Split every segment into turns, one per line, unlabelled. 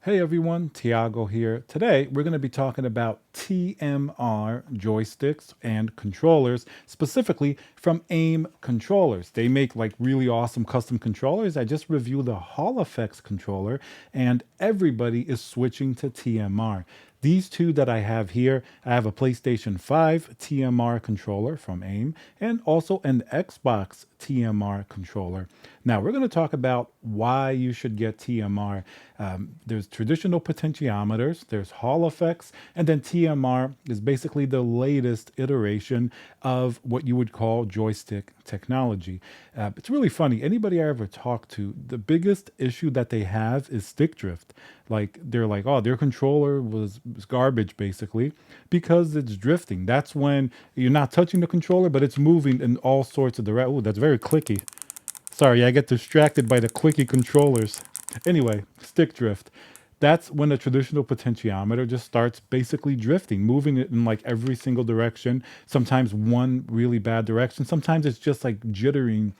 Hey everyone, Tiago here. Today we're going to be talking about TMR joysticks and controllers, specifically from AIM controllers. They make like really awesome custom controllers. I just reviewed the Hall Effects controller and everybody is switching to TMR. These two that I have here, I have a PlayStation 5 TMR controller from AIM and also an Xbox TMR controller. Now, we're going to talk about why you should get TMR. There's traditional potentiometers, there's Hall effects, and then TMR is basically the latest iteration of what you would call joystick technology. It's really funny. Anybody I ever talk to, the biggest issue that they have is stick drift. Like they're like, oh, their controller was garbage basically because it's drifting. That's when you're not touching the controller, but it's moving in all sorts of directions. Oh, that's very clicky. Sorry, I get distracted by the clicky controllers. Anyway, stick drift. That's when a traditional potentiometer just starts basically drifting, moving it in like every single direction, sometimes one really bad direction. Sometimes it's just like jittering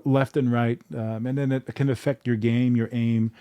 left and right. And then it can affect your game, your aim,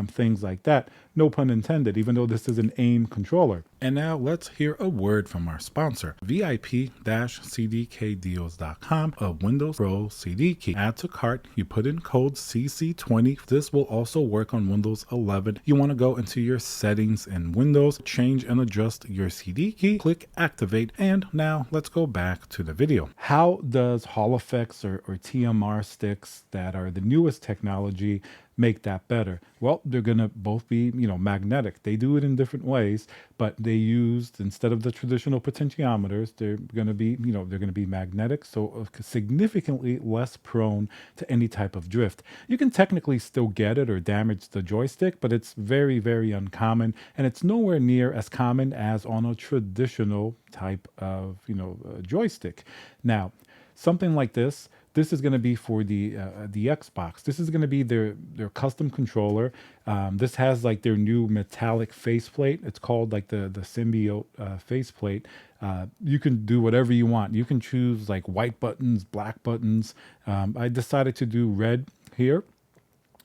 things like that. No pun intended, even though this is an AIM controller. And now let's hear a word from our sponsor, VIP-CDKdeals.com, a Windows Pro CD key. Add to cart, you put in code CC20. This will also work on Windows 11. You want to go into your settings in Windows, change and adjust your CD key, click activate, and now let's go back to the video. How does Hall Effects or TMR sticks that are the newest technology make that better? Well, they're going to both be, magnetic. They do it in different ways, but they used, instead of the traditional potentiometers, they're going to be, they're going to be magnetic, so significantly less prone to any type of drift. You can technically still get it or damage the joystick, but it's very, very uncommon, and it's nowhere near as common as on a traditional type of, joystick. Now, something like this is going to be for the Xbox. This is going to be their custom controller. This has like their new metallic faceplate. It's called like the Symbiote faceplate. You can do whatever you want. You can choose like white buttons, black buttons. I decided to do red here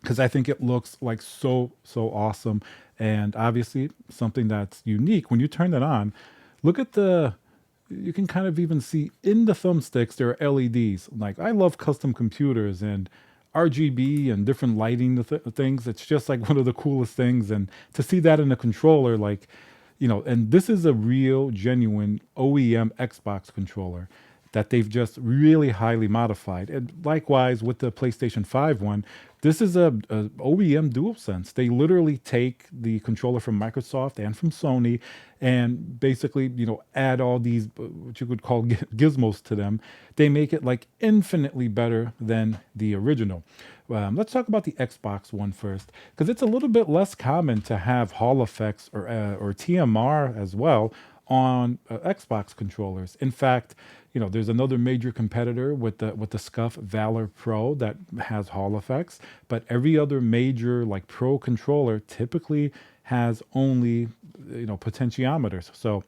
because I think it looks like so awesome, and obviously something that's unique. When you turn it on, look at you can kind of even see in the thumbsticks there are LEDs. Like, I love custom computers and RGB and different lighting things. It's just like one of the coolest things. And to see that in a controller, like, and this is a real, genuine OEM Xbox controller that they've just really highly modified. And likewise with the PlayStation 5 one, this is a OEM DualSense. They literally take the controller from Microsoft and from Sony and basically, add all these, what you could call gizmos to them. They make it like infinitely better than the original. Let's talk about the Xbox one first, because it's a little bit less common to have Hall effects or TMR as well on Xbox controllers. In fact, there's another major competitor with the Scuff Valor Pro that has Hall effects, but every other major like Pro controller typically has only potentiometers. So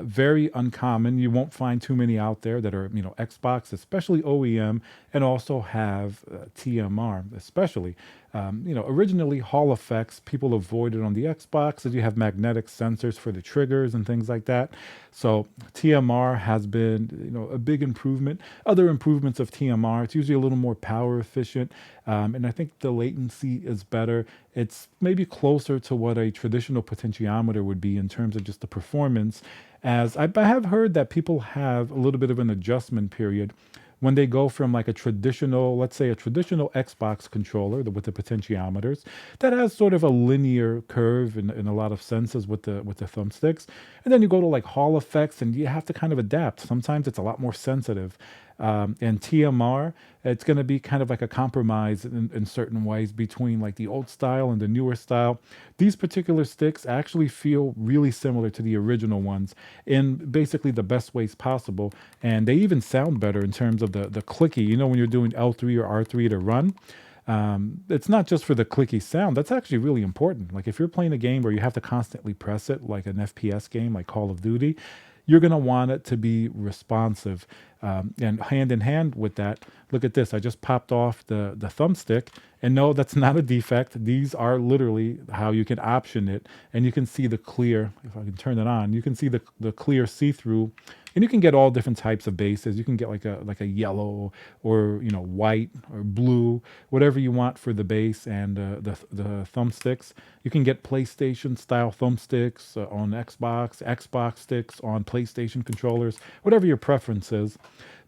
very uncommon. You won't find too many out there that are, Xbox, especially OEM, and also have TMR, especially. Originally Hall effects, people avoided on the Xbox as you have magnetic sensors for the triggers and things like that. So TMR has been, a big improvement. Other improvements of TMR, it's usually a little more power efficient. And I think the latency is better. It's maybe closer to what a traditional potentiometer would be in terms of just the performance, as I have heard that people have a little bit of an adjustment period when they go from like a traditional, let's say a traditional Xbox controller with the potentiometers that has sort of a linear curve in a lot of senses with the thumbsticks, and then you go to like Hall effects and you have to kind of adapt. Sometimes it's a lot more sensitive. And TMR, it's going to be kind of like a compromise in certain ways between like the old style and the newer style. These particular sticks actually feel really similar to the original ones in basically the best ways possible. And they even sound better in terms of the clicky. When you're doing L3 or R3 to run, it's not just for the clicky sound. That's actually really important. Like if you're playing a game where you have to constantly press it, like an FPS game like Call of Duty, you're going to want it to be responsive. And hand in hand with that, look at this. I just popped off the thumbstick, and no, that's not a defect. These are literally how you can option it, and you can see the clear. If I can turn it on, you can see the clear see-through, and you can get all different types of bases. You can get like a yellow, or white or blue, whatever you want for the base and the thumbsticks. You can get PlayStation style thumbsticks on Xbox sticks on PlayStation controllers, whatever your preference is.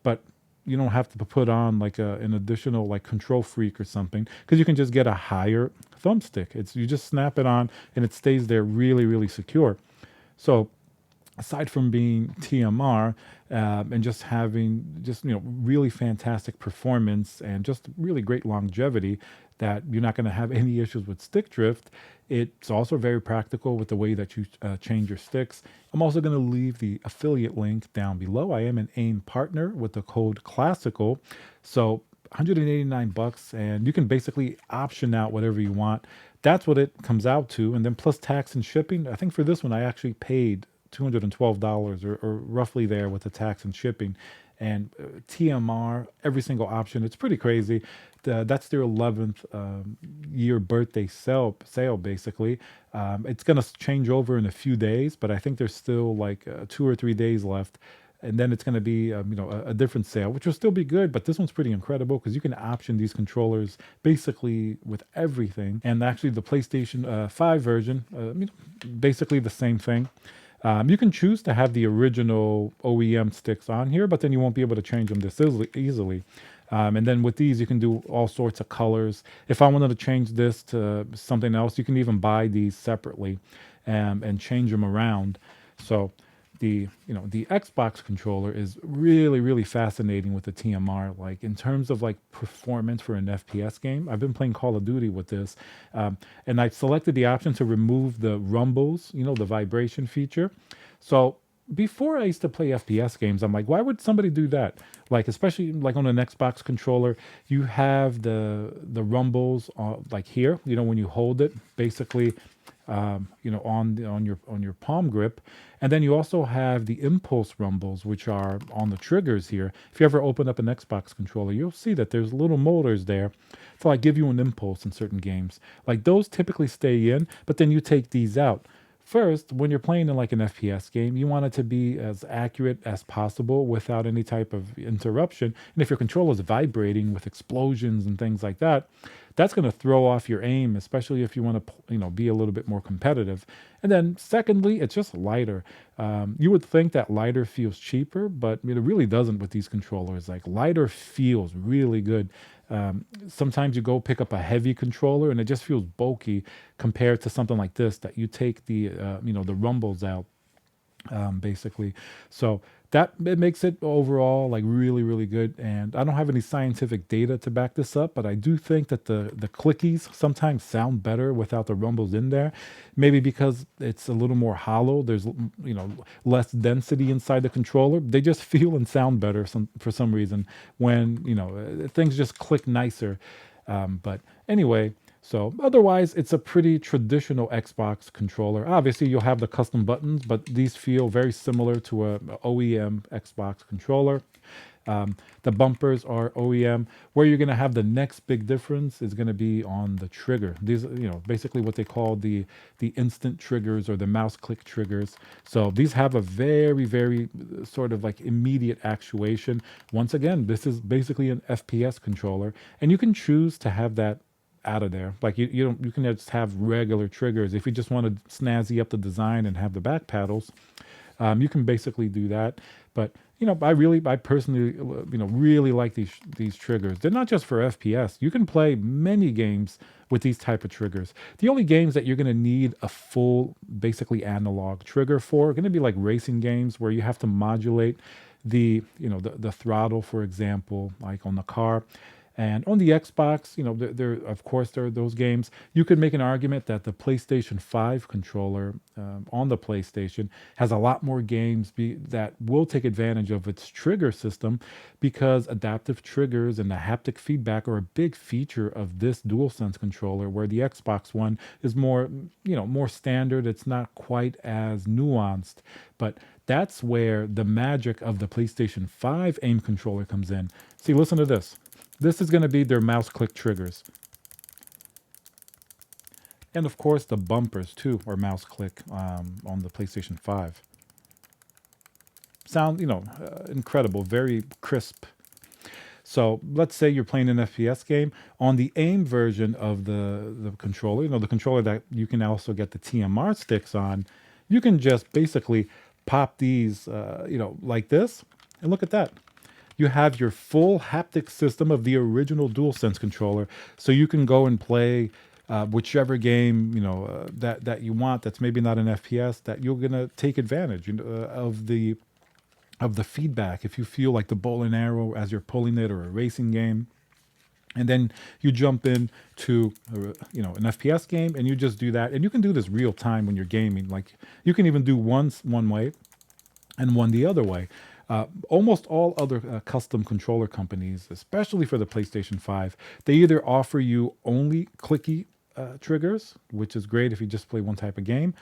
But you don't have to put on like an additional like Control Freak or something, because you can just get a higher thumbstick. You just snap it on and it stays there really, really secure. So aside from being TMR, and just having really fantastic performance and just really great longevity, that you're not going to have any issues with stick drift. It's also very practical with the way that you change your sticks. I'm also going to leave the affiliate link down below. I am an AIM partner with the code classical. So $189, and you can basically option out whatever you want. That's what it comes out to. And then plus tax and shipping. I think for this one, I actually paid $212 or roughly there with the tax and shipping. And TMR, every single option, it's pretty crazy. That's their 11th year birthday sale basically. It's going to change over in a few days, but I think there's still like 2 or 3 days left. And then it's going to be, a different sale, which will still be good. But this one's pretty incredible because you can option these controllers basically with everything. And actually, the PlayStation 5 version, basically the same thing. You can choose to have the original OEM sticks on here, but then you won't be able to change them this easily. And then with these, you can do all sorts of colors. If I wanted to change this to something else, you can even buy these separately and change them around. So the Xbox controller is really, really fascinating with the TMR. Like in terms of like performance for an FPS game, I've been playing Call of Duty with this, and I selected the option to remove the rumbles, the vibration feature. So before I used to play FPS games, I'm like, why would somebody do that? Like, especially like on an Xbox controller, you have the rumbles like here, when you hold it, basically, on your palm grip, and then you also have the impulse rumbles, which are on the triggers here. If you ever open up an Xbox controller, you'll see that there's little motors there to like give you an impulse in certain games. Like those typically stay in, but then you take these out. First, when you're playing in like an FPS game, you want it to be as accurate as possible without any type of interruption. And if your controller is vibrating with explosions and things like that, that's going to throw off your aim, especially if you want to, be a little bit more competitive. And then secondly, it's just lighter. You would think that lighter feels cheaper, but it really doesn't with these controllers. Like lighter feels really good. Sometimes you go pick up a heavy controller and it just feels bulky compared to something like this that you take the rumbles out, basically. So that it makes it overall like really, really good. And I don't have any scientific data to back this up, but I do think that the clickies sometimes sound better without the rumbles in there. Maybe because it's a little more hollow. There's less density inside the controller. They just feel and sound better for some reason when things just click nicer. But anyway. So otherwise, it's a pretty traditional Xbox controller. Obviously, you'll have the custom buttons, but these feel very similar to a OEM Xbox controller. The bumpers are OEM. Where you're going to have the next big difference is going to be on the trigger. These, basically what they call the instant triggers or the mouse click triggers. So these have a very, very sort of like immediate actuation. Once again, this is basically an FPS controller, and you can choose to have that out of there. Like you can just have regular triggers. If you just want to snazzy up the design and have the back paddles, you can basically do that. But I personally, really like these triggers. They're not just for FPS. You can play many games with these type of triggers. The only games that you're going to need a full, basically analog trigger for are going to be like racing games where you have to modulate the throttle, for example, like on the car. And on the Xbox, of course there are those games. You could make an argument that the PlayStation 5 controller on the PlayStation has a lot more games that will take advantage of its trigger system, because adaptive triggers and the haptic feedback are a big feature of this DualSense controller, where the Xbox One is more standard. It's not quite as nuanced, but that's where the magic of the PlayStation 5 aim controller comes in. See, listen to this. This is going to be their mouse click triggers. And of course, the bumpers too are mouse click on the PlayStation 5. Sound, incredible, very crisp. So let's say you're playing an FPS game. On the AIM version of the controller, the controller that you can also get the TMR sticks on, you can just basically pop these, like this. And look at that. You have your full haptic system of the original DualSense controller. So you can go and play whichever game, that you want, that's maybe not an FPS, that you're going to take advantage of the feedback. If you feel like the bow and arrow as you're pulling it, or a racing game, and then you jump in to an FPS game, and you just do that. And you can do this real time when you're gaming. Like, you can even do one way and one the other way. Almost all other custom controller companies, especially for the PlayStation 5, they either offer you only clicky triggers, which is great if you just play one type of game,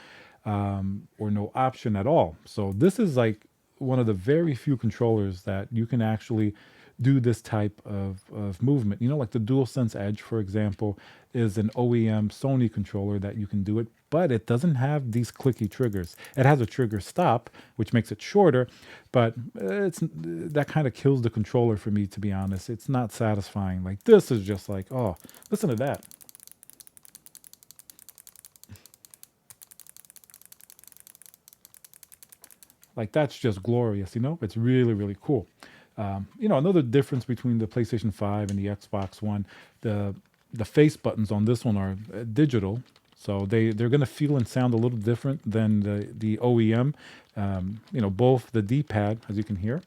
or no option at all. So this is like one of the very few controllers that you can actually do this type of movement. Like the DualSense Edge, for example, is an OEM Sony controller that you can do it, but it doesn't have these clicky triggers. It has a trigger stop, which makes it shorter, but that kind of kills the controller for me, to be honest. It's not satisfying. Like, this is just like, oh, listen to that. Like, that's just glorious, It's really, really cool. Another difference between the PlayStation 5 and the Xbox One, the face buttons on this one are digital, so they're going to feel and sound a little different than the OEM. Both the D-pad, as you can hear,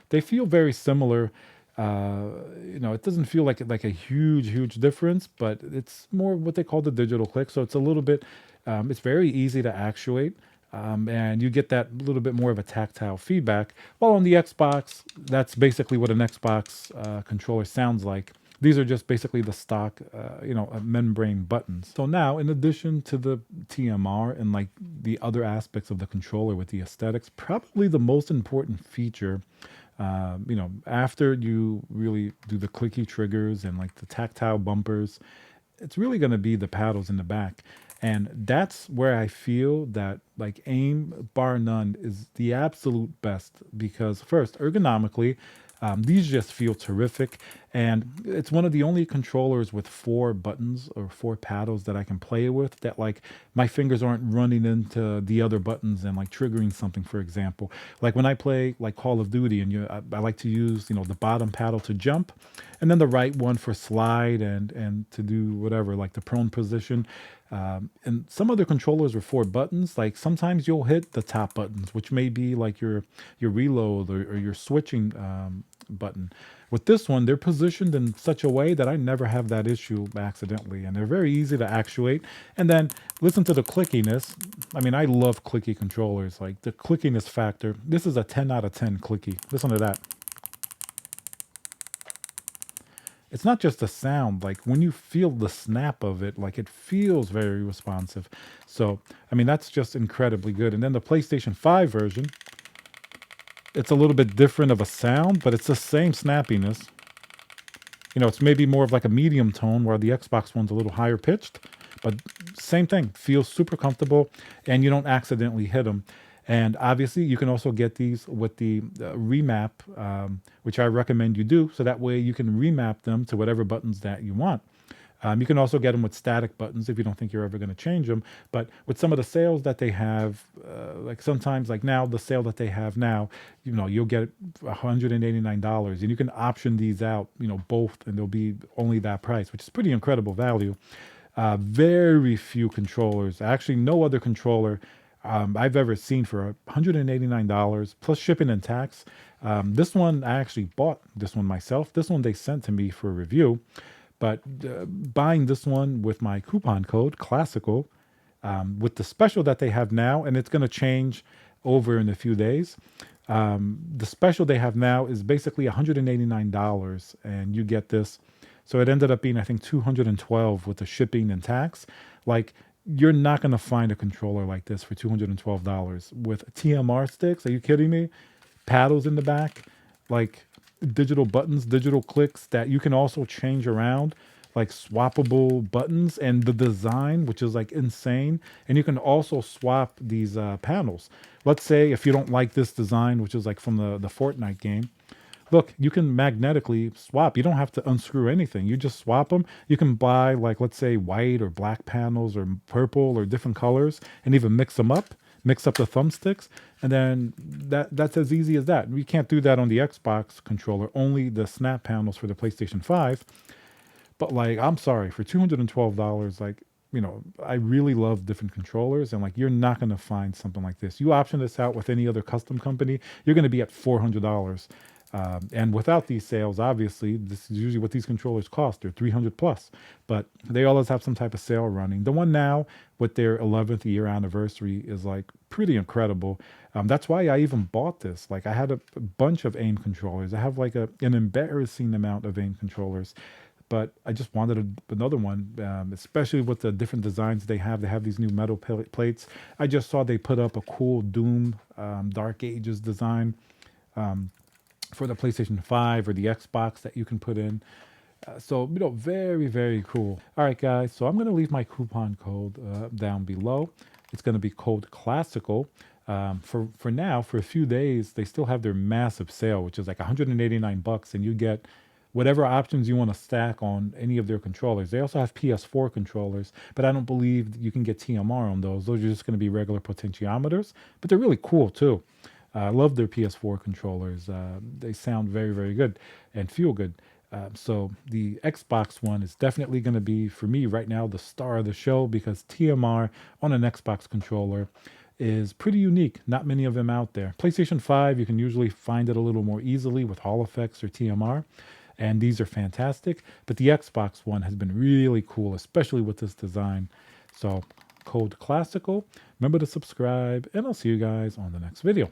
they feel very similar. It doesn't feel like a huge difference, but it's more what they call the digital click. So it's a little bit, it's very easy to actuate, and you get that little bit more of a tactile feedback. While on the Xbox, that's basically what an Xbox controller sounds like. These are just basically the stock, membrane buttons. So now, in addition to the TMR and like the other aspects of the controller with the aesthetics, probably the most important feature, after you really do the clicky triggers and like the tactile bumpers, it's really going to be the paddles in the back. And that's where I feel that like AIM, bar none, is the absolute best, because first, ergonomically, these just feel terrific. And it's one of the only controllers with 4 buttons or 4 paddles that I can play with, that like my fingers aren't running into the other buttons and like triggering something, for example. Like when I play like Call of Duty, and I like to use, the bottom paddle to jump, and then the right one for slide and to do whatever, like the prone position. And some other controllers with 4 buttons, like sometimes you'll hit the top buttons, which may be like your reload or your switching button. With this one, they're positioned in such a way that I never have that issue accidentally, and they're very easy to actuate. And then listen to the clickiness. I mean, I love clicky controllers. Like the clickiness factor, this is a 10 out of 10 clicky. Listen to that. It's not just the sound, like when you feel the snap of it, like it feels very responsive. So, I mean, that's just incredibly good. And then the PlayStation 5 version, it's a little bit different of a sound, but it's the same snappiness. It's maybe more of like a medium tone, where the Xbox one's a little higher pitched, but same thing, feels super comfortable, and you don't accidentally hit them. And obviously, you can also get these with the remap, which I recommend you do, so that way you can remap them to whatever buttons that you want. You can also get them with static buttons if you don't think you're ever going to change them. But with some of the sales that they have, like sometimes, like now, the sale that they have now, you'll get $189, and you can option these out, both, and they'll be only that price, which is pretty incredible value. Very few controllers, actually no other controller I've ever seen for $189 plus shipping and tax. This one, I actually bought this one myself. This one they sent to me for review, but buying this one with my coupon code classical, with the special that they have now, and it's going to change over in a few days. The special they have now is basically $189, and you get this. So it ended up being, I think, 212 with the shipping and tax. Like, you're not going to find a controller like this for $212 with TMR sticks. Are you kidding me? Paddles in the back, like digital buttons, digital clicks that you can also change around, like swappable buttons, and the design, which is like insane. And you can also swap these panels. Let's say if you don't like this design, which is like from the Fortnite game, look, you can magnetically swap. You don't have to unscrew anything. You just swap them. You can buy, like, let's say white or black panels or purple or different colors, and even mix them up, mix up the thumbsticks. And then that's as easy as that. We can't do that on the Xbox controller, only the snap panels for the PlayStation 5. But like, I'm sorry, for $212, like, I really love different controllers, and like, you're not gonna find something like this. You option this out with any other custom company, you're gonna be at $400. And without these sales, obviously, this is usually what these controllers cost. They're 300 plus, but they always have some type of sale running. The one now with their 11th year anniversary is like pretty incredible. That's why I even bought this. Like, I had a bunch of AIM controllers. I have like an embarrassing amount of AIM controllers, but I just wanted another one, especially with the different designs they have. They have these new metal plates. I just saw they put up a cool Doom Dark Ages design for the PlayStation 5 or the Xbox that you can put in. So, very, very cool. All right, guys. So I'm going to leave my coupon code down below. It's going to be code classical. For now, for a few days, they still have their massive sale, which is like $189, and you get whatever options you want to stack on any of their controllers. They also have PS4 controllers, but I don't believe you can get TMR on those. Those are just going to be regular potentiometers, but they're really cool too. I love their PS4 controllers. They sound very, very good and feel good. So the Xbox One is definitely going to be, for me right now, the star of the show, because TMR on an Xbox controller is pretty unique. Not many of them out there. PlayStation 5, you can usually find it a little more easily with Hall effects or TMR, and these are fantastic. But the Xbox One has been really cool, especially with this design. So code classical. Remember to subscribe, and I'll see you guys on the next video.